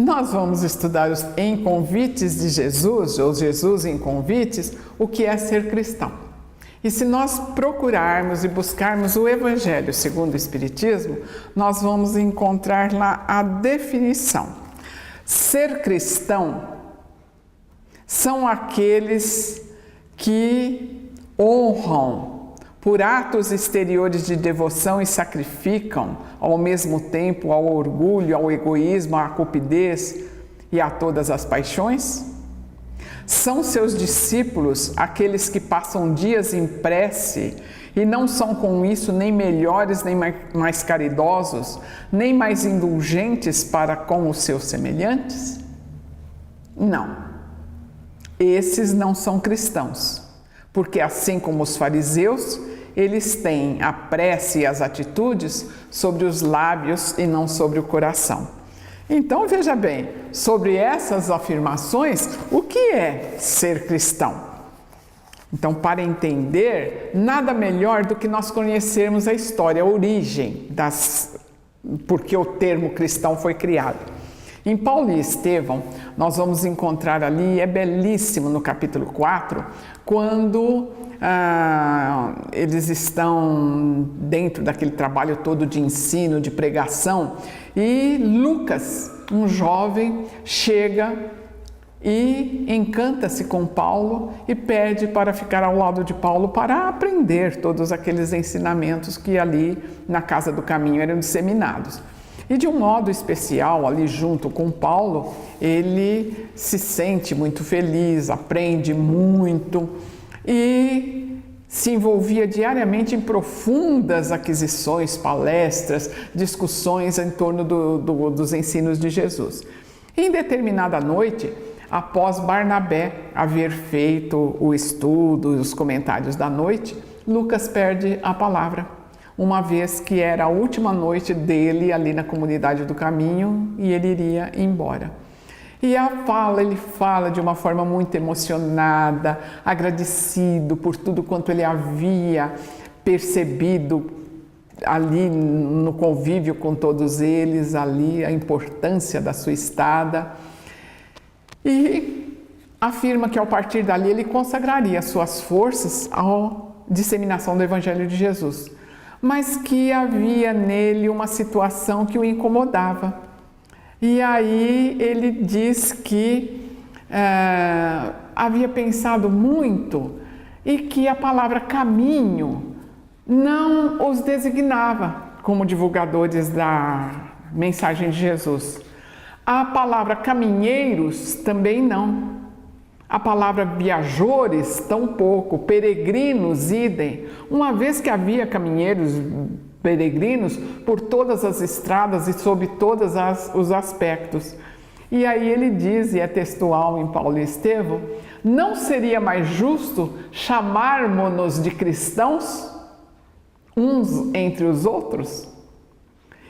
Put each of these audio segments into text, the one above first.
nós vamos estudar em convites de Jesus, ou Jesus em convites, o que é ser cristão. E se nós procurarmos e buscarmos o Evangelho segundo o Espiritismo, nós vamos encontrar lá a definição. Ser cristão são aqueles que honram por atos exteriores de devoção e sacrificam ao mesmo tempo ao orgulho, ao egoísmo, à cupidez e a todas as paixões? São seus discípulos aqueles que passam dias em prece e não são com isso nem melhores, nem mais caridosos, nem mais indulgentes para com os seus semelhantes? Não. Esses não são cristãos, porque assim como os fariseus, eles têm a prece e as atitudes sobre os lábios e não sobre o coração. Então, veja bem, sobre essas afirmações, o que é ser cristão? Então, para entender, nada melhor do que nós conhecermos a história, a origem porque o termo cristão foi criado. Em Paulo e Estevão, nós vamos encontrar ali, é belíssimo no capítulo 4, quando eles estão dentro daquele trabalho todo de ensino, de pregação, e Lucas, um jovem, chega e encanta-se com Paulo e pede para ficar ao lado de Paulo para aprender todos aqueles ensinamentos que ali na Casa do Caminho eram disseminados. E de um modo especial, ali junto com Paulo, ele se sente muito feliz, aprende muito e se envolvia diariamente em profundas aquisições, palestras, discussões em torno dos ensinos de Jesus. Em determinada noite, após Barnabé haver feito o estudo e os comentários da noite, Lucas perde a palavra, uma vez que era a última noite dele ali na comunidade do caminho e ele iria embora. E ele fala de uma forma muito emocionada, agradecido por tudo quanto ele havia percebido ali no convívio com todos eles, ali a importância da sua estada. E afirma que ao partir dali ele consagraria suas forças à disseminação do Evangelho de Jesus, mas que havia nele uma situação que o incomodava. E aí ele diz que havia pensado muito e que a palavra caminho não os designava como divulgadores da mensagem de Jesus. A palavra caminheiros também não. A palavra viajores tampouco, peregrinos idem, uma vez que havia caminheiros peregrinos por todas as estradas e sob todos os aspectos. E aí ele diz, e é textual em Paulo e Estevão, não seria mais justo chamarmos-nos de cristãos uns entre os outros?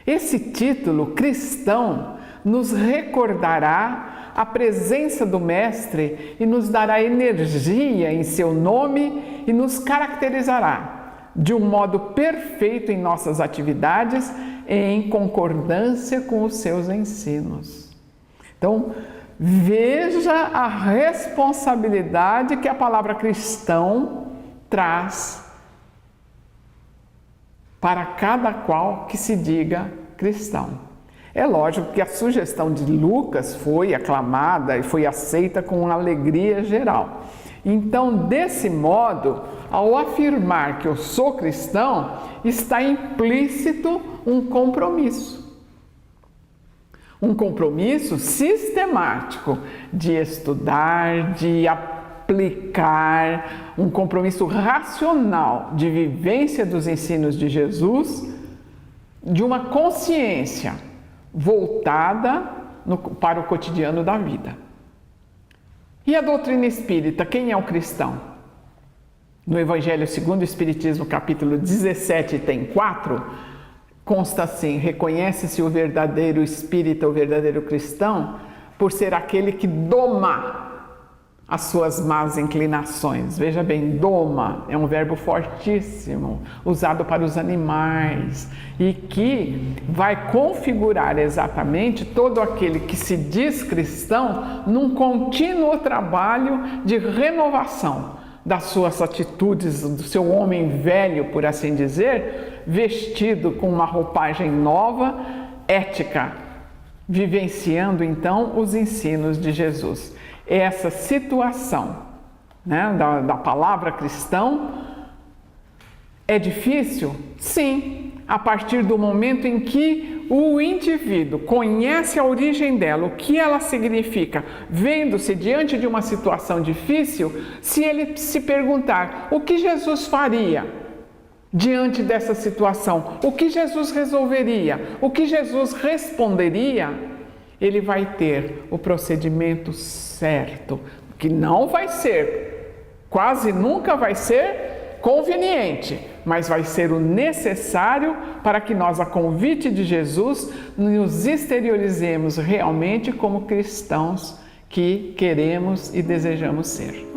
Esse título, cristão, nos recordará a presença do Mestre e nos dará energia em seu nome e nos caracterizará de um modo perfeito em nossas atividades, em concordância com os seus ensinos. Então, veja a responsabilidade que a palavra cristão traz para cada qual que se diga cristão. É lógico que a sugestão de Lucas foi aclamada e foi aceita com alegria geral. Então, desse modo, ao afirmar que eu sou cristão, está implícito um compromisso. Um compromisso sistemático de estudar, de aplicar, um compromisso racional de vivência dos ensinos de Jesus, de uma consciência voltada para o cotidiano da vida. E a doutrina espírita, quem é o cristão? No Evangelho segundo o Espiritismo, capítulo 17, item 4, consta assim: reconhece-se o verdadeiro espírita, o verdadeiro cristão, por ser aquele que doma as suas más inclinações. Veja bem, doma é um verbo fortíssimo, usado para os animais, e que vai configurar exatamente todo aquele que se diz cristão num contínuo trabalho de renovação das suas atitudes, do seu homem velho, por assim dizer, vestido com uma roupagem nova, ética, vivenciando então os ensinos de Jesus. Essa situação, né, da palavra cristão é difícil? Sim, a partir do momento em que o indivíduo conhece a origem dela, o que ela significa, vendo-se diante de uma situação difícil, se ele se perguntar o que Jesus faria diante dessa situação, o que Jesus resolveria, o que Jesus responderia, ele vai ter o procedimento certo, que não vai ser, quase nunca vai ser conveniente, mas vai ser o necessário para que nós, a convite de Jesus, nos exteriorizemos realmente como cristãos que queremos e desejamos ser.